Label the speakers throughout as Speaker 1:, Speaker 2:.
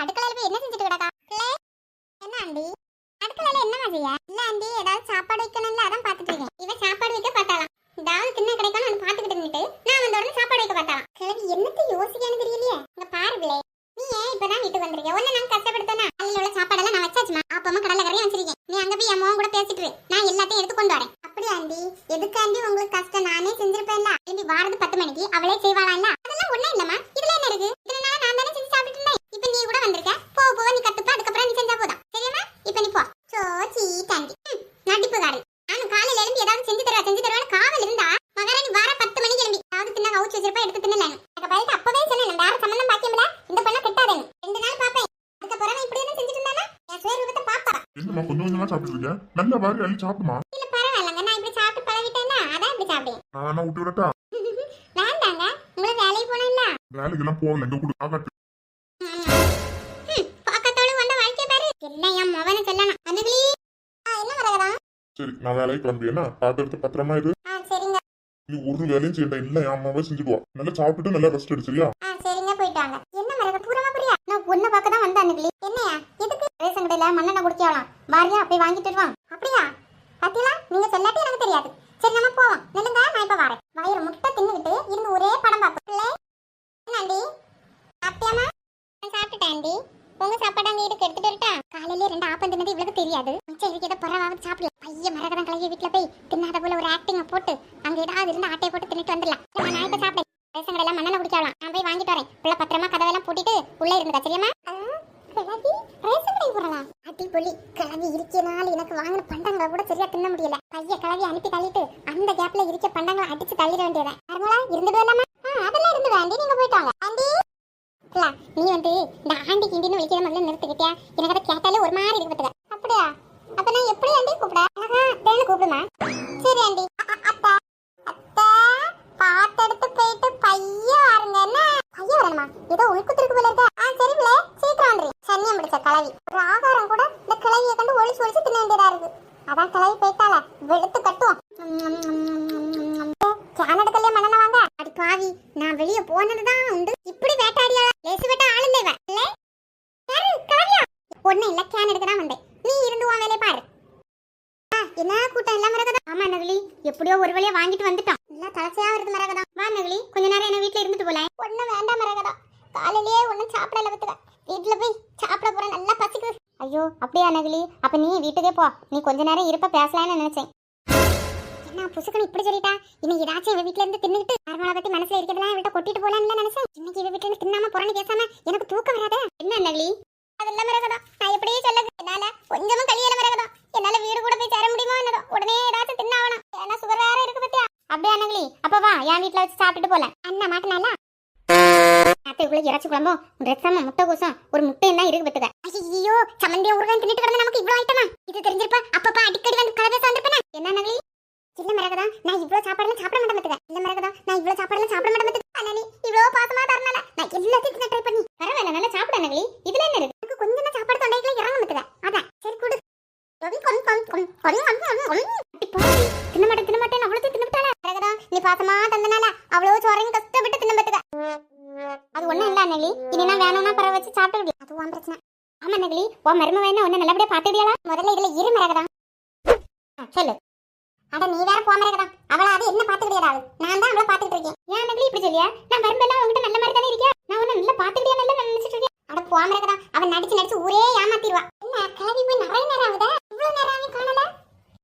Speaker 1: அடுக்கலையில போய் என்ன செஞ்சுட்டு கிடக்கா? பிள்ளை என்ன ஆண்டி அடுக்கலையில என்னமா செய்ய? இல்ல ஆண்டி ஏதாவது சாப்பாடு வைக்கணும்ல அதான் பாத்துட்டு இருக்கேன். இவ சாப்பாடு வைக்க பார்த்தாலாம். ஏதாவது தின்ன கிடைக்கான்னு வந்து பாத்துக்கிட்டு இருந்துட்டு நான் வந்த உடனே சாப்பாடு வைக்க பார்த்தாலாம். கிழவி என்னத்தை யோசிக்கான்னு தெரியலையே. இங்க பாரு பிள்ளை, நீ ஏன் இப்பதான் வீட்டுக்கு வந்திருக்க? உன்னை நான் கஷ்டப்படுத்தேனா? அதில் உள்ள சாப்பாடெல்லாம் நான் வச்சாச்சுமா. அப்பமா கடலை கரையும் வச்சிருக்கேன். நீ அங்க போய் என் மகன் கூட பேசிட்டு நான் எல்லாத்தையும் எடுத்து கொண்டு வரேன். அப்படியா ஆண்டி? எதுக்காண்டி உங்களுக்கு கஷ்டம்? நானே செஞ்சிருப்பேன்ல. திரும்பி வாரது 10 மணிக்கு அவளே செய்வாளா? இல்ல அதெல்லாம் ஒண்ணும் இல்லம்மா. இதுல என்ன இருக்கு? இதனால நான் தானே செஞ்சு சாப்பிட்டு இருந்தேன். இப்ப நீ கூட வந்திருக்க. போக போக நீ கத்துப்பா. அதுக்கப்புறம் நீ செஞ்சா போதும். சரியாமா? இப்ப நீ போ. சோச்சி தாண்டி நடிப்புக்காரன். நானும் காலையில எழும்பி ஏதாவது செஞ்சு தருவான்னு காவல் இருந்தா மகாராணி வார 10 மணிக்கு எழும்பி ஏதாவது தின்னா கவுச்சு வச்சிருப்பா எடுத்து தின்னலாம். எனக்கு பயந்து அப்பவே சொன்னேன் வேற சம்பந்தம் பாக்கியமில்ல. இந்த பண்ண கெட்டாதேன்னு 2 நாள் பாப்பேன். அதுக்கப்புறம் நான் இப்படி என்ன செஞ்சுட்டு இருந்தானா என் சுய ரூபத்தை பாப்பா.
Speaker 2: என்னம்மா கொஞ்சம் கொஞ்சமா சாப்பிட்டு இருக்க? நல்ல வாரி அள்ளி சாப்பிடுமா.
Speaker 1: இல்ல பரவாயில்லங்க, நான் இப்படி சாப்பிட்டு பழகிட்டேன்னா அதான் இப்படி சாப்பிடுவேன்.
Speaker 2: நான் விட்டு விடட்டா?
Speaker 1: வேண்டாங்க, உங்களை வேலைக்கு போனேன்ல.
Speaker 2: வேலைக்கெல்லாம் போகல, எங்க கூட ஆகாட்டு.
Speaker 1: பக்கத்தோடு வந்த வாழ்க்கை பாரு. என்ன என் மவனை சொல்லணும். அனுகலி என்ன வரகடா?
Speaker 2: சரி நான் வேலைக்கு கிளம்புறேன்னா பாத்திரத்தை பத்திரமா இரு.
Speaker 1: சரிங்க.
Speaker 2: நீ ஒரு வேலையும் செய்யണ്ട. இல்ல என் அம்மாவே செஞ்சுடுவா. நல்லா சாப்பிட்டுட்டு நல்லா ரெஸ்ட் எடுத்துறியா?
Speaker 1: சரிங்க போயிட்டாங்க. என்ன மரக பூரமா புரியா? நான் உன்னை பார்க்க தான் வந்தேன் அனுகலி. என்னையா எதுக்கு? ரேஷன் கடையில மண்ணெண்ணெய் குடிக்கலாம். வாரியா போய் வாங்கிட்டு வா. அப்படியா? பாத்தீங்களா, நீங்க சொல்லாட்டி எனக்கு தெரியாது. சரி நம்ம போவோம். நில்லுங்க, நான் இப்ப வரேன். வயிறு முட்டை தின்னுகிட்டு இருந்து ஒரே படம் பார்ப்போம். பிள்ளை என்னடி சாப்பிட்டியாமா? நான் சாப்பிட்டுட்டேன் ஆண்டி. உங்க சாப்பாடு அங்க இருக்கு, எடுத்துட்டு வரட்டா? காலையில 2 ஆப்பம் தின்னது இவளுக்கு தெரியாது. மிச்சம் இருக்கு, ஏதோ பரவாவது சாப்பிடலாம். பையன் மரகதான் கலைய வீட்டுல போய் தின்னாத போல ஒரு ஆக்டிங்க போட்டு அங்க ஏதாவது இருந்து ஆட்டையை போட்டு தின்னுட்டு வந்துடலாம். நான் இப்ப சாப்பிட்டேன். ரேஷன் கடையில மண்ணெண்ணெய் குடிக்கலாம். நான் போய் வாங்கிட்டு வரேன். பிள்ளை பத்திரமா கதவெல்லாம் பூட்டிட்டு உள்ள இருந்துக்கா. சரியாமா? கிளவி ரேஷன் கடை போறலாம். அடிப்பொலி. கிளவி இருக்கனால எனக்கு வாங்கின பண்டங்களை கூட சரியா தின்ன முடியல. பைய கிளவி அனுப்பி தள்ளிட்டு அந்த கேப்ல இருக்க பண்டங்களை அடிச்சு தள்ளிட வேண்டியதான். நார்மலா இருந்துட்டு வரலாமா? அதெல்லாம் இருந்து ஆண்டி, நீங்க போயிட்டு வாங்க. ஆண்டி நீ வந்து இந்த ஆண்டி கிண்டின்னு விളിக்கிற முதல்ல நிறுத்திக்கிட்டியா? எனக்கு அதை கேட்டாலே ஒரு மாதிரி இருக்கு பத்துக்க. அப்படியா? அப்ப நான் எப்படி ஆண்டி கூப்பிட? தேனு கூப்பிடுமா? சரி ஆண்டி. அத்தா அத்தா பாத்தெடுத்து போயிட்டு பைய வாருங்க. என்ன பைய வரணுமா? ஏதோ உள்குத்திருக்கு போல இருக்க. சரி பிள்ளை சீக்கிரம் வந்துரு. சன்னியம் பிடிச்ச கிளவி. ஒரு ஆகாரம் கூட இந்த கிளவியை கண்டு ஒளிச்சு ஒளிச்சு தின்ன வேண்டியதா இருக்கு. அதான் கிளவி போயிட்டால வெளுத்து கட்டுவோம். கேன் எடுக்கலையே மண்ணெண்ணெய் வாங்க. அடி பாவி, நான் வெளியே போனதுதான் உண்டு. இப்படி வேட்டாடியா? லேசு வேட்டா ஆள் இல்லை. ஒண்ணு இல்ல, கேன் எடுக்க தான் வந்தேன். நீ இருந்து உன் வேலையை பாரு. என்ன கூட்டம் எல்லாம் மரகதா? ஆமா நகலி, எப்படியோ ஒரு வழியா வாங்கிட்டு வந்துட்டோம். எல்லாம் தலைச்சையா வருது மரகதா. வா நகலி, கொஞ்ச நேரம் என்ன வீட்டுல இருந்துட்டு போல. ஒண்ணு வேண்டாம் மரகதா, காலையிலேயே ஒண்ணும் சாப்பிடல பத்துக்க. வீட்டுல போய் சாப்பிட போறேன், நல்லா பசிக்குது. ஐயோ அப்படியா நகலி? அப்ப நீ வீட்டுக்கே போ. நீ கொஞ்ச நேரம் இருப்ப பேசலாம்னு நினைச்சேன். என்ன புசுக்கணும் இப்படி சொல்லிட்டா? இன்னைக்கு ஏதாச்சும் இவ வீட்டுல இருந்து தின்னுட்டு நார்மலா பத்தி மனசுல இருக்கிறதெல்லாம் இவட்ட கொட்டிட்டு போலான்னு நினைச்சேன். இன்னைக்கு இவ வீட்டுல இருந்து தின்னாம புறணி பேசாம எனக்கு தூக்கம் வராத. என்ன நகலி? அதெல்லாம் மரகதா, நான் எப்படியே சொல்லுது. என்னால கொஞ்சமும் கழியல மரகதா. என்னால வீடு கூட போய் சேர முடியுமோ என்னதோ. உடனே ஏதாச்சும் தின்னாவணும். ஏன்னா சுகர் வேற இருக்கு பத்தியா? அப்படியா நகலி? அப்ப வா, என் வீட்டுல வச்சு சாப்பிட்டுட்டு போல. அண்ணா மாட்டினால அத்தைக்குள்ள இறச்சி குழம்பும் ரசமும் முட்டை கோசம் ஒரு முட்டையும் தான் இருக்கு பத்துக்க. ஐயோ சம்மந்தியா ஊறுகாய் தின்னுட்டு கிடந்து நமக்கு இவ்வளவு ஐட்டமா? இது தெரிஞ்சிருப்பா அப்பப்பா அடிக்கடி வந்து கலவை சாப்பிட்டுப்பேன். என்ன நகலி? இல்ல மரகதா, நான் இவ்வளவு சாப்பாடுலாம் சாப்பிட மாட்டேன் பத்துக்க. இல்ல மரகதா, நான் இவ்வளவு சாப்பாடுலாம் சாப்பிட மாட்டேன் பத்துக்க. ஆனா நீ இவ்வளவு பாசமா தரனால நான் எல்லாத்தையும் ட்ரை பண்ணி பரவாயில்ல நல்லா சாப்பிட நகலி. இதுல என்ன இருக்கு? எனக்கு கொஞ்சம் தான் சாப்பாடு தொண்டைக்குள்ள இறங்க பத்துக்க. அதான் சரி கொடு. தின்ன மாட்டேன் அவ்வளவு தின்னுட்டாளா மரகதா? நீ பாசமா தந்தனால அவ்வளவு சோறையும் கஷ்டப்பட்டு தின்ன பத்துக்க. அது ஒண்ணும் இல்ல நகலி, இனி நான் வேணும்னா பரவ வச்சு சாப்பிட்டு. அது உன் பிரச்சனை. ஆமா நகலி, உன் மருமவ என்ன ஒன்னு நல்லபடியா பாத்துடியாளா? முதல்ல இதுல இரு மரகதா. சொல்லு. அட நீ வேற போ மரகதா. அவள அது என்ன பாத்துக்கிட்டியாடா? நான் தான் அவளை பாத்துக்கிட்டு இருக்கேன். ஏன் நகலி இப்படி சொல்லியா? நான் வரும்போது உன்கிட்ட நல்ல மாதிரி தானே இருக்கியா? நான் உன்னை நல்லா பாத்துக்கிட்டியா நல்லா நினைச்சிட்டு இருக்கேன். அட போ மரகதா, அவன் நடிச்சு ஊரே ஏமாத்திடுவா. என்ன கிளவி போய் நிறைய நேரம் ஆகுதா? இவ்வளவு நேரம் ஆகி காணல.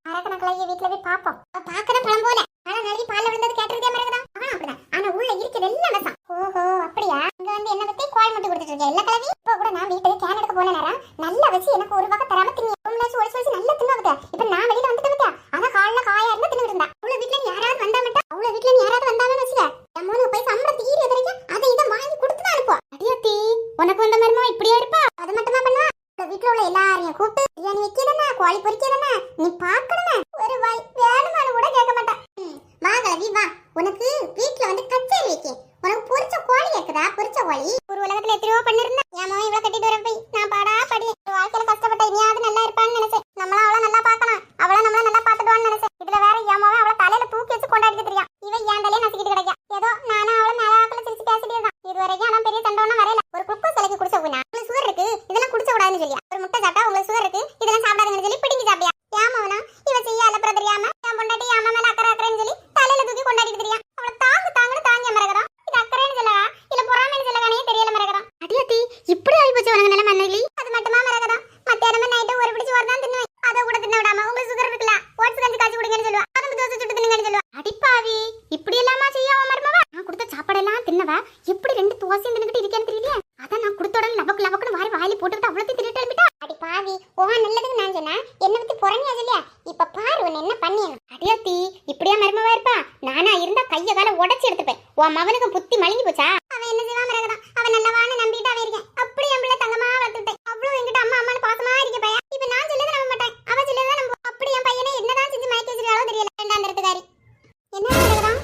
Speaker 1: மரகதா கிளவிய வீட்டுல போய் பாப்போம். பாக்கதான் பழம் போல. ஆனா நகலி பால்ல விழுந்தது கேட்டிருக்கியா மரகதா? அவன் அப்படிதான். ஆனா உள்ள இருக்கிறது எல்லாம் விஷம். ஓஹோ அப்படியா? இங்க வந்து என்ன பத்தி கோயில் மட்டும் கொடுத்துட்டு இருக்கேன் இல்ல கிளவி? இப்ப கூட நான் வீட்டுக்கு கேன் எடுக்க போன நேரம் நல்லா வச்சு எனக்கு ஒரு வகை தராம தின்னி ஒளிச்சு நல்லா தின்னுவத. இப்ப நான் வெளியில வந்துட்டு பத்தியா? ஆனா காலைல காயா இருந்து தின்னுட்டு இருந்தா. அவ்வளவு வீட்டுல யாராவது வந்தா மட்டும் அவ்வளவு வீட்டுல யாராவது வந்தாங்கன்னு வச்சுக்க, என் மோனுக்கு போய் சம்பளம் தீரி வரைக்கும் அதை இதை வாங்கி கொடுத்துதான் அனுப்புவா. அடியாத்தி உனக்கு வந்த மருமோ இப்படியா இருப்பா? அது மட்டுமா பண்ணுவா? வீட்டுல உள்ள எல்லாரையும் கூப்பிட்டு பிரியாணி வைக்கிறனா கோழி பொரிக்கிறனா நீ பாக்கணுமே ஒரு வாய் வேணுமானு கூட கேட்க மாட்டா. வா கிளவி வா, உனக்கு வீட்டுல வந்து கச்சேரி வைக்க. உனக்கு பொரிச்ச கோழி கேக்குதா? பொரிச்ச கோழி ஒரு உலகத்துல எத்தனையோ பண்ணிருந்தா. என் மகன் இவ்வளவு கட்டிட்டு வர போய் நான் பாடா படி வாழ்க்கையில கஷ்டப்பட்ட இனியாவது நல்லா இருப்பான்னு நினைச்சேன். நம்மளா அவளை நல்லா பாக்கலாம், அவளை நம்மள நல்லா பாத்துடுவான்னு நினைச்சேன். இதுல வேற என் மகன் அவளை தலையில தூக்கி வச்சு கொண்டாடிட்டு தெரியா. இவன் என் தலையை நசிக்கிட்டு கிடைக்கா. ஏதோ நானும் அவளை மேலாக்கல சிரிச்சு பேசிட்டே தான். இது வரைக்கும் ஆனா பெரிய சண்டை ஒன்னும் வரையில. ஒரு குப்பை சிலைக்கு குடிச்ச போயினா சுகர் இருக்கு இப்படி ஆகி போச்சு உனக்கு நிலைமை அண்ணி. அது மட்டுமா மரகதம், மத்தியானமா நைட்டு ஒரு பிடி சோறு தான் தின்னுவேன். அதை கூட தின்ன விடாம உங்களுக்கு சுகர் இருக்குல்ல, ஓட்ஸ் கஞ்சி காய்ச்சி குடிங்கன்னு சொல்லுவா. கரும்பு தோசை சுட்டு தின்னுங்கன்னு சொல்லுவா. அடிப்பாவி, இப்படி எல்லாமா செய்ய அவன் மருமவ? நான் கொடுத்த சாப்பாடெல்லாம் தின்னவ எப்படி 2 தோசையும் தின்னுக்கிட்டு இருக்கேன்னு தெரியலையே. அதான் நான் கொடுத்த உடனே லபக்கு லபக்குன்னு வாரி வாயில போட்டுக்கிட்டு அவ்வளோத்தையும் தின்னுட்டு எழுப்பிட்டா. அடி பாவி, உன் நல்லதுக்கு நான் சொன்னா என்ன பத்தி புறணியா சொல்லியா? இப்ப பாரு உன்னை என்ன பண்ணியணும். அடியாத்தி, இப்படியா மருமவா இருப்பா? நானா இருந்தா கைய கால உடைச்சு எடுத்துப்பேன். உன் மவனுக்கு புத்தி மழுங்கி போச்சா? அவன் என்ன செய்வா மரகதம், அவன் நல்லவான்னு நம்பிட்டு அவன் இருக்கேன். அப்படி என் பிள்ளை தங்கமா வளர்த்துட்டேன். அவ்வளவு என்கிட்ட அம்மா அம்மான்னு பாசமா இருக்க பையன். இப்ப நான் சொல்லதை நம்ப மாட்டேன், அவன் சொல்லதை நம்ப. அப்படி என் பையனை என்னதான் செஞ்சு மயக்கி வச்சிருக்காளோ தெரியல. ரெண்டாம் தரத்துக்காரி என்ன மரகதம்?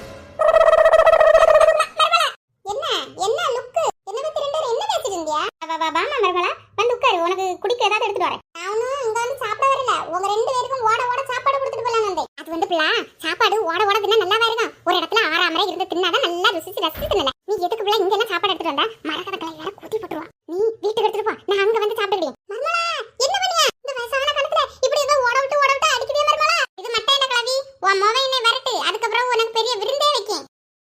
Speaker 1: என்ன என்ன லுக்கு? என்ன பத்தி ரெண்டு பேரும் என்ன பேசிட்டு இருந்தியா? வாமா மரமலா, வந்து உட்காரு, உனக்கு குடிக்க ஏதாவது எடுத்துட்டு வரேன். நானும் இங்க வந்து சாப்பிட வரல, உங்க 2 பேருக்கும் ஓட ஓட சாப்பாடு கொடுத்துட்டு போலாம் வந்தேன். அது வந்து பிள்ளை, சாப்பாடு ஓட ஓட தின்னா நல்லாவா இருக்கும்? ஒரு இடத்துல ஆறாமரை இருந்து தின்னாதான் நல்லா ருசிச்சு ரசிச்சு தின்னல. நீ எதுக்கு பிள்ளை இங்க என்ன சாப்பாடு எடுத்துட்டு வந்தா? மரகத கலை வேற